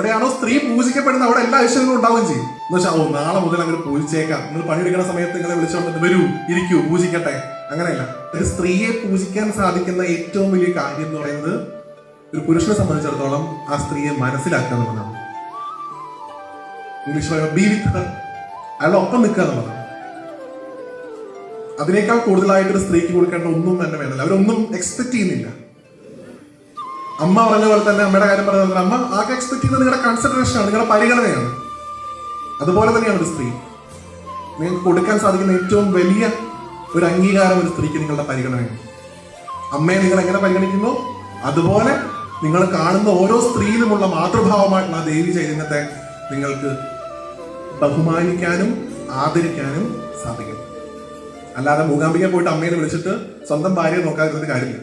എവിടെയാണോ സ്ത്രീ പൂജിക്കപ്പെടുന്ന അവിടെ എല്ലാ ഐശ്വര്യങ്ങളും ഉണ്ടാവുകയും ചെയ്യും. എന്ന് വെച്ചാൽ നാളെ മുതൽ അങ്ങനെ പൂജിച്ചേക്കാം, നിങ്ങൾ പണിയെടുക്കുന്ന സമയത്ത് നിങ്ങളെ വിളിച്ചുകൊണ്ടിട്ട് വരൂ, ഇരിക്കൂ, പൂജിക്കട്ടെ. അങ്ങനെയല്ല. ഒരു സ്ത്രീയെ പൂജിക്കാൻ സാധിക്കുന്ന ഏറ്റവും വലിയ കാര്യം എന്ന് പറയുന്നത് ഒരു പുരുഷനെ സംബന്ധിച്ചിടത്തോളം ആ സ്ത്രീയെ മനസ്സിലാക്കുക എന്നുള്ളതാണ്. ഇംഗ്ലീഷ് പറയുമ്പോൾ ബി വിത്ത് ഹർ, അയാളുടെ ഒപ്പം നിൽക്കുക എന്നുള്ളതാണ്. അതിനേക്കാൾ കൂടുതലായിട്ട് ഒരു സ്ത്രീക്ക് കൊടുക്കേണ്ട ഒന്നും തന്നെ വേണ്ടല്ല. അവരൊന്നും എക്സ്പെക്ട് ചെയ്യുന്നില്ല. അമ്മ പറഞ്ഞ പോലെ തന്നെ, അമ്മയുടെ കാര്യം പറഞ്ഞ പോലെ അമ്മ ആകെ എക്സ്പെക്ട് ചെയ്യുന്നത് നിങ്ങളുടെ കൺസിഡറേഷൻ ആണ്, നിങ്ങളുടെ പരിഗണനയാണ്. അതുപോലെ തന്നെയാണ് ഒരു സ്ത്രീ. നിങ്ങൾക്ക് കൊടുക്കാൻ സാധിക്കുന്ന ഏറ്റവും വലിയ ഒരു അംഗീകാരം ഒരു സ്ത്രീക്ക് നിങ്ങളുടെ പരിഗണനയാണ്. അമ്മയെ നിങ്ങൾ എങ്ങനെ പരിഗണിക്കുന്നു, അതുപോലെ നിങ്ങൾ കാണുന്ന ഓരോ സ്ത്രീയിലുമുള്ള മാതൃഭാവമായിട്ടുള്ള ആ ദേവി ചൈതന്യത്തെ നിങ്ങൾക്ക് ബഹുമാനിക്കാനും ആദരിക്കാനും സാധിക്കും. അല്ലാതെ മൂകാംബിക പോയിട്ട് അമ്മയെ വിളിച്ചിട്ട് സ്വന്തം ഭാര്യയെ നോക്കാതിരുന്നിട്ട് കാര്യമില്ല.